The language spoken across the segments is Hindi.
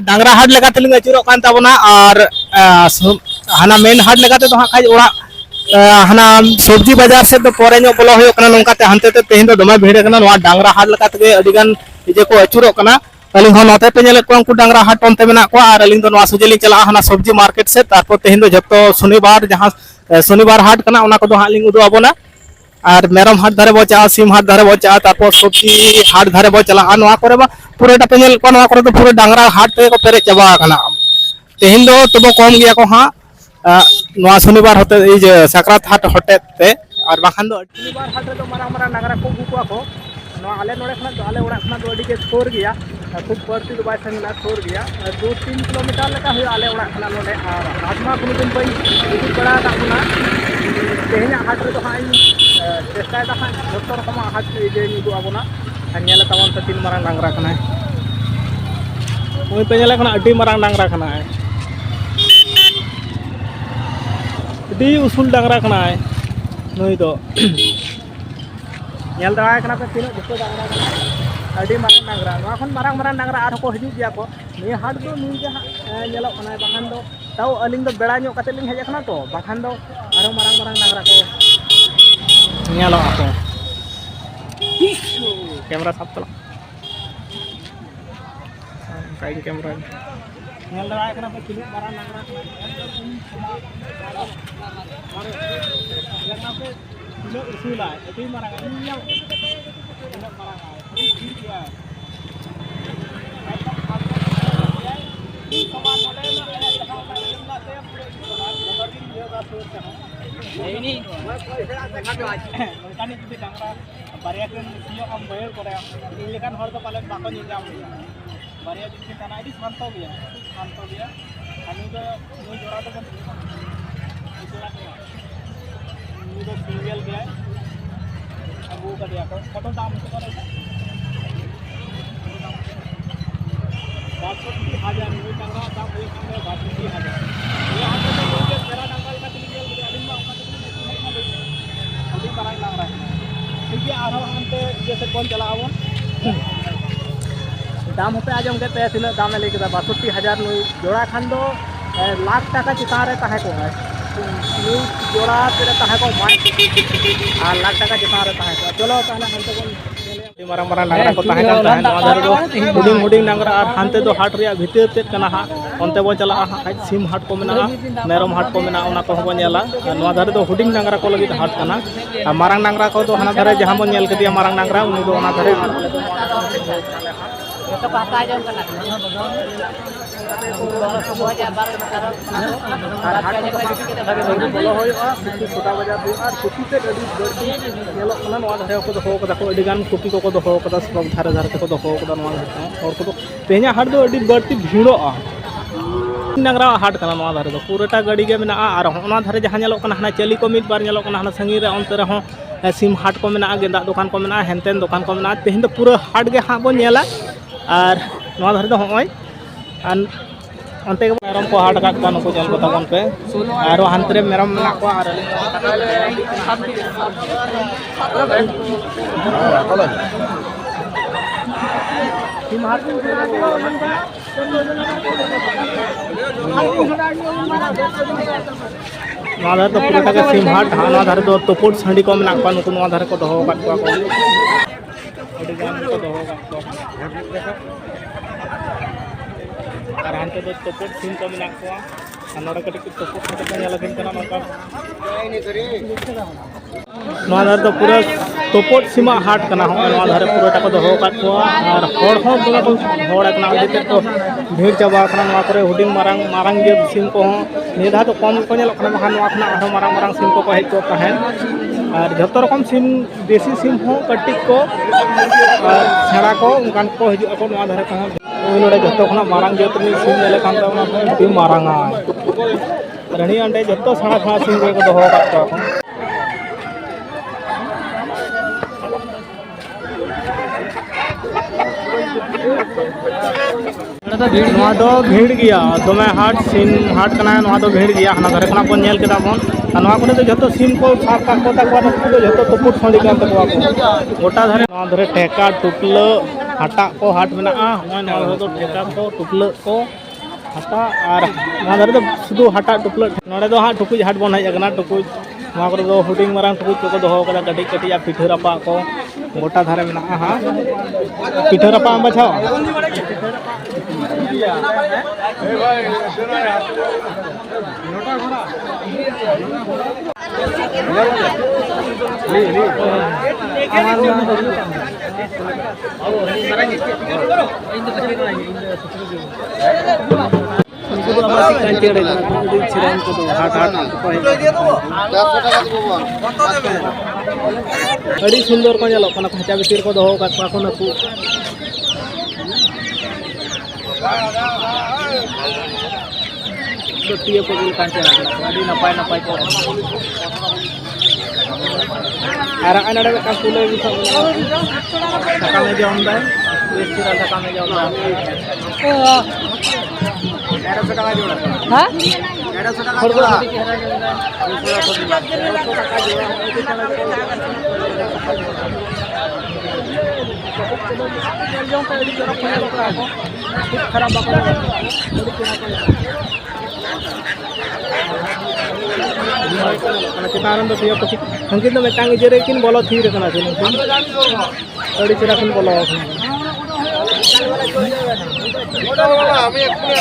डांगरा हाट लेकाते लिंग अचुरो कान ताबोना और हाना मेन हाट लेकाते तो खाज ओड़ा हाना सब्जी बाजार से तो परे नो बोलो होयो कना नोंकाते हानते ते तेहिन दो दमे भिड़ कना नोआ डांगरा हाट लेकाते गे अडिगान इजे को अचुरो कना अलिंग हो नोते पे नेले को उनको डांगरा हाट ओनते मेना को और अलिंग दो नोआ सुजेली चला हाना सब्जी मार्केट से तारपो तेहिन दो जतो शनिवार जहां शनिवार हाट कना ओना को दो हालिंग उदो आबोना और मेरम हाट धारे बो चा सिम हाट धारे बो चा तारपो सब्जी हाट धारे बो चला नोआ करे बा पूरे टापे नेल को नोआ करे तो पूरे डांगरा हाट पे को पेरे चबा कना तेहिन दो तबो कम गया को हां नोआ शनिवार होते इज सकरात हाट होते ते और बाखान दो शनिवार हाट रे तो मारा मारा नगरा को गुकुआ को नोआ आले नोडे खना आले ओड़ा खना तो अडी के छोर गया खूब पड़ती तो बाय संगला छोर गया 2-3 किलोमीटर लेका हो आले ओड़ा खना नोडे और आत्मा कुनु दिन पई इदि पड़ा ता खुना तेहना हाट रे तो हाई चेष्टा ता हां डॉक्टर को हाट जे नि दो आबोना नेले तवन त 3 मारा डांगरा खना ओई पे नेले खना अडी मारा डांगरा खना अडी उसूल डांगरा खना नई तो नेल दाय खना पे तीनो जतो डांगरा खना अडी मारा डांगरा नोआ खन मारा मारा डांगरा आर को हिजु गया को नि हाट दो नि जे नेलो खना बाखान दो ताऊ अलिंग दो बेड़ा ᱧᱚᱜ कते लिंग हेज खना तो बाखान दो आरो मारा मारा डांगरा को नेलो आको कैमरा साफ चला काइन कैमरा नेल दाय खना पे तीनो मारा डांगरा लगा पे तीनो उसूला अडी मारा ᱧᱮᱞ तीनो मारा ठीक है ini mekanik di डांगरा बारिया के सियो हम बयर करे इन लेकान हर तो पालन बाको निजाम बारिया दिन तना आदि शांतो गया हामी तो नु जोरा तो बन नु तो सिंगल गया अबू का दिया को कतो दाम तो करे 62,000 नु डांगरा दाम होई हमने 62,000 ये हाथ में बोलते तेरा डांगरा का सिंगल गया दिन में ओका अभी बराई लग रहा है ठीक है आरो हमते जैसे कौन चला आवन दाम पे आजम के पे तिना दाम ले के 62,000 नु जोड़ा खान दो लाख टाका चितान रे ताहे को है नु जोड़ा तेरे ताहे को माय आ लाख टाका चितान रे ताहे को चलो ताना हमते कोन मारा मारा डांगरा को ताहे kan ताहे नोआ धारे दो हुडिंग हुडिंग डांगरा और हानते दो हाट रिया भितर तेत कना हा ओनते बो चला हा सिम हाट को मेना मेरम हाट को मेना ओना को हो नेला नोआ धारे दो हुडिंग डांगरा को लगी हाट कना मारांग डांगरा को दो हाना धारे जहां बो नेल कदिया मारांग डांगरा उनी दो ओना धारे तो पाता जम कना बोलो होया छोटा बाजार दो और कुकी से अडी बड़ी नेलो कना नोआ धारे को दो कदा को अडी गान कुकी को दो कदा सब धारे धारे को दो कदा नोआ और को तेहना हाट दो अडी बड़ी भीड़ो डांगरा हाट कना नोआ धारे दो पूराटा गाड़ी के मेना और ओना धारे जहां नेलो कना हना चली को मिद बार नेलो कना हना संगी रे अंतर हो सिम हाट को मेना गेंदा दुकान को मेना हेनतेन दुकान को मेना तेहन दो पूरा हाट के हां बो नेला और नोआ धारे दो होय अंते के मेरम को हाट काट को चल को तबन पे और हंतरे मेरम मेना को और सिम हाट नोआ धारे तो पूरा के सिम हाट नोआ धारे दो तोपुट संडी को मेना को नुको नोआ धारे को दो काट को अडी गान को दो काट को और हानते दो तोपुट सिम को मेना को नोडा कटी तोपुट हाट को नेला दिन कना नोका नोआ धारे तो पूरा तोपुट सीमा हाट कना हो नोआ धारे पूरा टाको दो काट को और हड़ हो दोला को हड़ कना अडी को भीड़ चाबा कना नोआ करे हुडिंग मारांग मारांग जे सिम को निधा तो कम को नेलो कना बहान नोआ कना आरो मारांग मारांग सिम को हेज को तहन और जतो रकम सिम देसी सिम हो कटिक को और छड़ा को उनकान को हिजु को नोआ धारे कना नोडे जतो खना मारांग जतनी सिम नेले कान ता अडी मारांगा रणी अंडे जतो छड़ा खना सिम को दो काट को भीड़ गया दमे हाट सिम हाट कना भीड़ गया हना धारे खना बन नेल केदा बन नवा को जो सीम को साफ का जो तुपुट फंडी कान तकवा को गोटा धारे नवा धारे ठेका टुकलो हाटा को हाट में नवा तो ठेका को टुकलो को हाटा और नवा धारे तो शुद्ध हाटा टुकलो नोड़े दो हाँ टुकुज हाट बन हजना टुकुज नवा को दो हुडिंग मारांग टुकुज को दोहो कदा कटी कटी या पिठा रपा को गोटा धारे में हाँ पिठा रपा बचाओ सुंदर को जलो खाचा भीतर को दोहो को नकू टिया को कांचे नपाय नपाय को और अनड़े का कुले भी सब सका में जम दाय वेस्टिरा सका में जम दाय 1100 টাকা जोड़ा हां 1100 টাকা जोड़ा 200 টাকা जोड़ा खराब चितारन तो पिया पची हंकिन तो मेटांग इजरे किन बोलो थीर कना से अड़ी चरा किन बोलो ओडा वाला हम एकने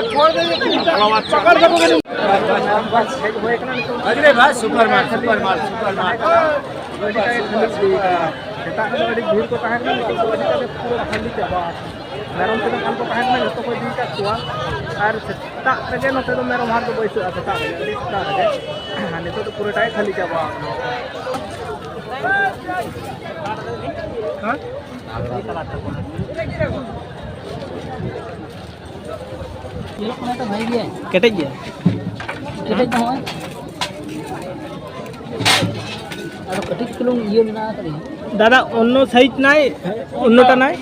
छोड़ दे पकड़ अरे भाई सुपर मार भीड़ को कहा पूरा खाली चाबा मेरम के दुकान को कहा जो कोई दी का और सेता तक नते तो मेरम हाथ को बैठ सेता हां तो पूरा टाइ खाली चाबा हां ये लोग तो भाई गया केटे गया केटे तो है और कटी किलो ये ना करी दादा অন্য সাইজ নাই অন্যটা নাই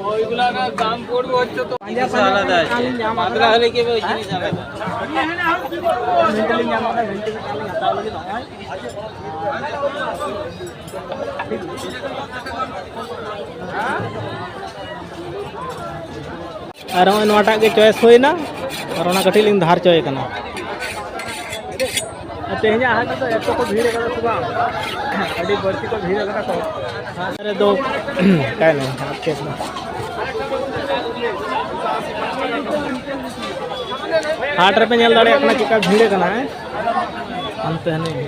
ওইগুলা না দাম পড়বে হচ্ছে তো আলাদা আছে মাত্রা হলে কি ওই জিনিস আলাদা মেন্টালি জামাটা মেন্টালি কালি হাতাও লাগে নয় और नोटा के चॉइस होना और कटी लिंग धार चॉय करना तेज आज तो एक को भीड़ का सुबह अभी बर्ती को भीड़ लगा तो अरे दो क्या नहीं आपके हाट पे नल दाड़े अपना चिका भीड़ करना है अंत है नहीं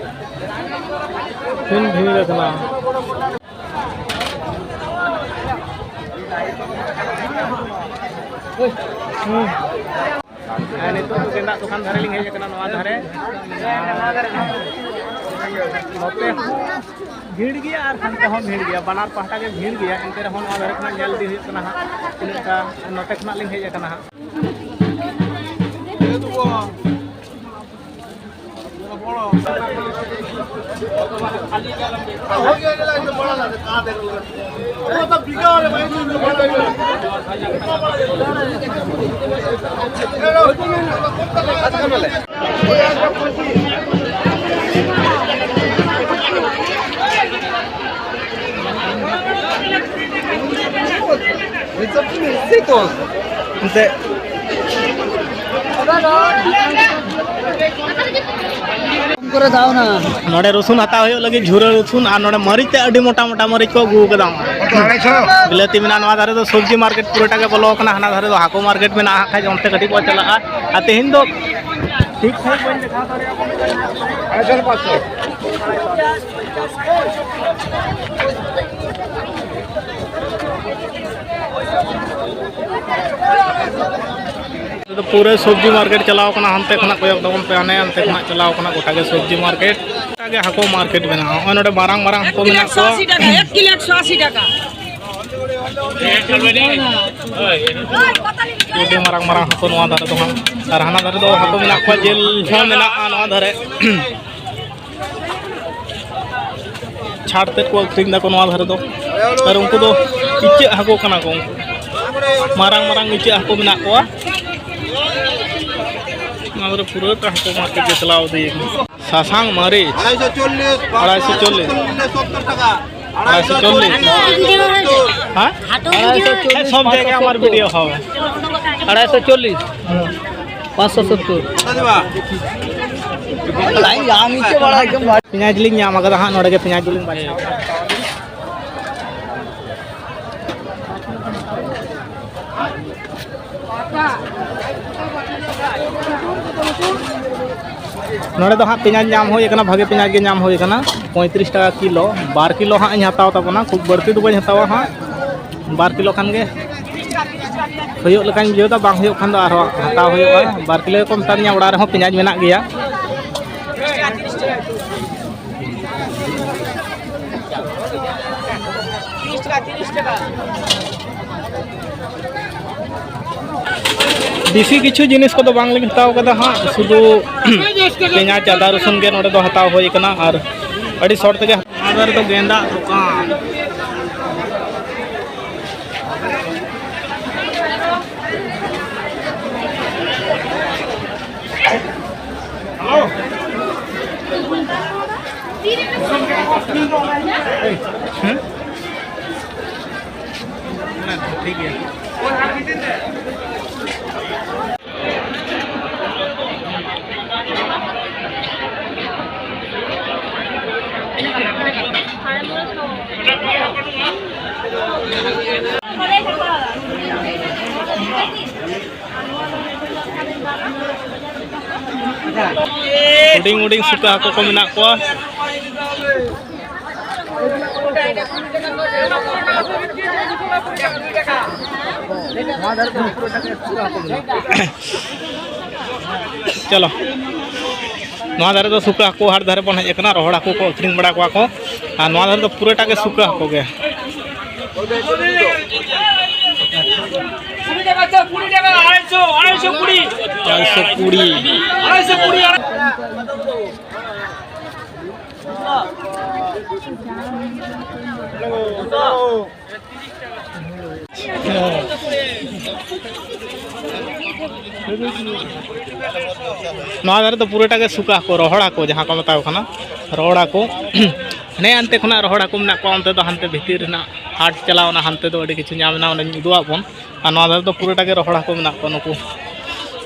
फिर भीड़ करना नितो गेंदा दुकान धारे लिंग हेज नवा धारे नोते भीड़ गया और हंते हम भीड़ गया बनार पहाटा के भीड़ गया इनते रहो नवा धारे खना जल दी हुई हा इनका नोते खना लिंग हेज हा नोड़े रसुन हता लगे झुरा रसुन और नोड़े मरीच अभी मोटा मोटा मरीच को अगू कदा बिलाती में नवा धारे तो सब्जी मार्केट पूराटा के बोलो हाना धारे तो हाको मार्केट में खाज अंते कटी को चला तेहन दो ठीक तो पूरे सब्जी मार्केट चलाओ हंते खना कोयक दबन पे आने अंते खना चलाओ गोटा के सब्जी मार्केट गोटा के हाको मार्केट में मारंग मारंग हाको में 1 किलो 180 টাকা Jadi marang-marang hako noa dhare do hang ar hana dhare do hako menak ko jel ho menak noa dhare छाड़ते को अक्रिंग को नवा धरे दो और उनको दो इचे हको कना को मारांग मारांग इचे हको मेना को मारे पूरा का हको मार्केट के चलाओ दे सासांग मारे 240 टाका 240 हां सब जगह हमार वीडियो हो 240 570 लाइन यहाँ नीचे बड़ा एकदम पिनाज लिंग यहाँ मगर हाँ नोड़े के पिनाज लिंग बारे नोड़े तो हाँ पिनाज नाम हो ये करना भागे पिनाज के नाम हो ये करना 35 टाका किलो 12 किलो हाँ यहाँ हताव तबना खूब बढ़ती तो बन हतावा हाँ 12 किलो खान के हुयो लेकिन जो तो बांग हुयो खान दो आरो हताव हुयो 12 किलो को मतार nya उड़ा रहो पिनाज मेना गया देसी किछु जिनिस को तो बांग लगे हताव कदा हाँ शुद्ध पिनाज आदा रसुन के नोड़े दो हताव होई कना और अड़ी शॉर्ट तक अदर तो गेंदा दुकान ठीक है उडिंग सुका को मेना को चलो नवा धारे तो सुका को हर धारे बन हेकना रोहड़ा को अखरिंग बड़ा को और नवा धारे तो पूराटा के सुका को गे 250 तो पूराटा के सुका को रोहड़ा को जहाँ को मताव खाना रोहड़ा को ने अंते खुना रोहड़ा को मेना को अंते तो हंते भीतर ना हाट चलावना हंते तो अड़ी किछु नामना ओने उदुआ बन और नवा तो पूराटा के रोहड़ा को मेना को नुकु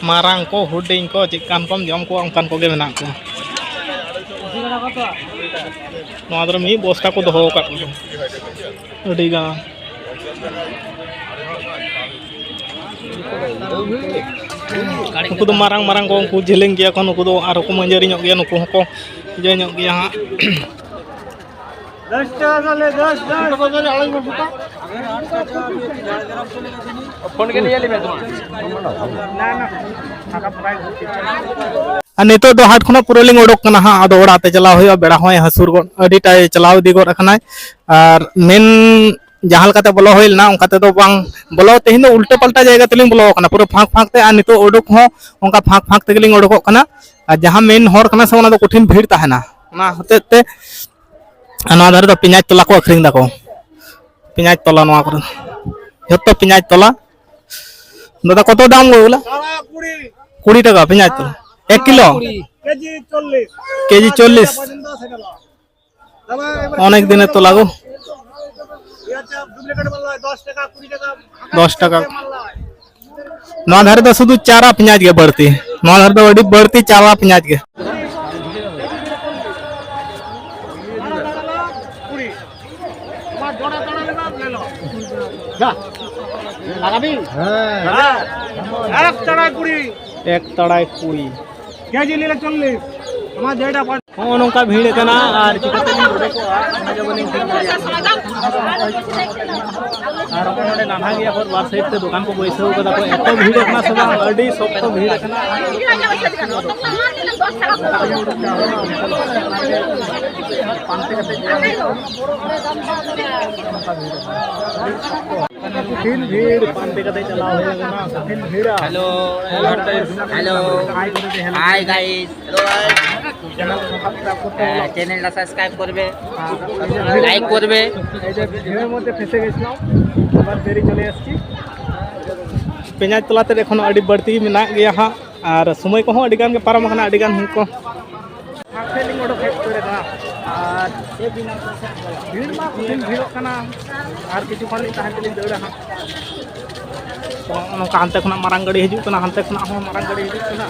मारांग को हुडिंग को चिकान कम जम को अंकान को गे मेना को नवा दर मी बस्ता को दोहो का अड़ी गा नुकु तो मारांग मारांग को उनको झेलेंग गया को नुकु तो आरो को मंजरी ᱧᱚᱜ गया नुकु को जय ᱧᱚᱜ गया हां 10 টাকা ले 10 को तो आड़ी में फुटा फोन के लिए ले मैं ना ना थाका प्राइस और नितो दो हाट खना पूरा लिंग ओडक कना हां आदो ओड़ाते चलाव होय बेड़ा होय हसुर गो अडी टाइ चलाव दी गो रखना और मेन जहाँ लकाते बोलो होइल ना उनकाते तो बांग बोलो तेहिन दो उल्टे पलटा जायगा तेलिंग बोलो कना पूरा फांक फांक ते आ नितो ओडक हो उनका फांक फांक ते लिंग ओडक कना और जहाँ मेन हर कना से ओना दो कठिन भीड़ ताहेना ना होते ते ना धारे तो पिनाज तोला को अखरिंग दाको पिनाज तोला नवा कर जतो पिनाज तोला दादा कत दाम बोला 20 টাকা पिनाज तोला 1 किलो केजी 40 अनेक दिन तो लागो 10 টাকা नवा धारे तो शुद्ध चारा पिनाज के बढ़ती नवा धारे तो अड़ी बढ़ती चारा पिनाज के एक तड़ाई कुड़ी केजी ले 40 हमार जेटा हो नोका भीड़ कना और चिकते लिंग रोडे को ना जबनिंग ठीक और ओने नाना गया पर बार साइड से दुकान को बैसो कदा को एतो भीड़ कना सब अडी सब तो भीड़ कना पांते कते कठिन भीड़ पांडे का चला होगा कठिन भीड़ हेलो हेलो हाय गाइस চ্যানেলটা সাবস্ক্রাইব করবে লাইক করবে এই যে ভিড়ের মধ্যে ফেসে গেছিলাম আবার দেরি চলে আসছি পেঁয়াজ তোলাতে এখন আড়ি বাড়তি মেনা গিয়া হা আর সময় কো আড়ি গান কে পারাম খানা আড়ি গান হুকো ফেলিং ওডো ফেক করে না আর ভিড় মা কঠিন ভিড় কানা আর কিছু খালি তাহান তেলি দৌড়া হা তো নকা হানতে খনা মারাং গাড়ি হিজু কনা হানতে খনা হো মারাং গাড়ি হিজু কনা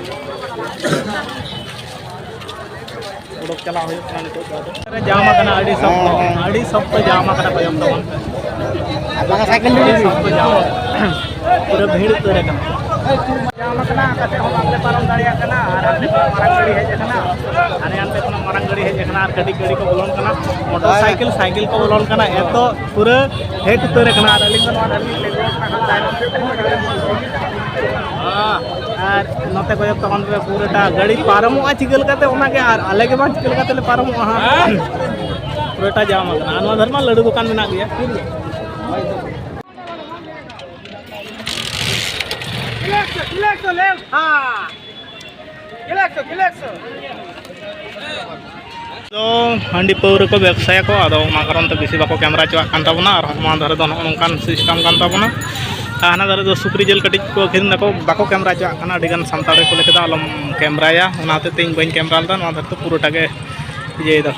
उड़क चला हो जामा कना अड़ी सब तो जामा कना पयम तवन लगा साइकिल सब तो जामा पूरा भीड़ तोरे कना जामा कना कते हम आपले पारम दाड़िया कना और आपले मारंग गाड़ी हेज कना आने आनते कोना मारंग गाड़ी हेज कना और कडी गाड़ी को बोलन कना मोटरसाइकिल साइकिल को बोलन कना ए तो पूरा हेड तोरे कना और अलिंग नवा अलिंग ले और नते को तखन पूराटा गाड़ी पारमोआ चिकल काते ओना के और आले के बाद चिकल काते ले पारमोआ पूराटा जाम कना अनवा धर्मा लड्डू दुकान मेना गया रिलैक्स ले हां रिलैक्स तो हांडी पौर को व्यवसाय को आदो मा कारण तो बेसी बाको कैमरा चवा कान ताबना और मा धरे दो नोंकान सिस्टम कान ताबना हाना दारे दो सुक्री जेल कटिज को खिरन दको बाको कैमरा चवा काना अडिगान सानताड़ को लेके दा अलम कैमराया ओनाते तेज बइन कैमरा लदा नवा धरते पूराटा गे इजे दा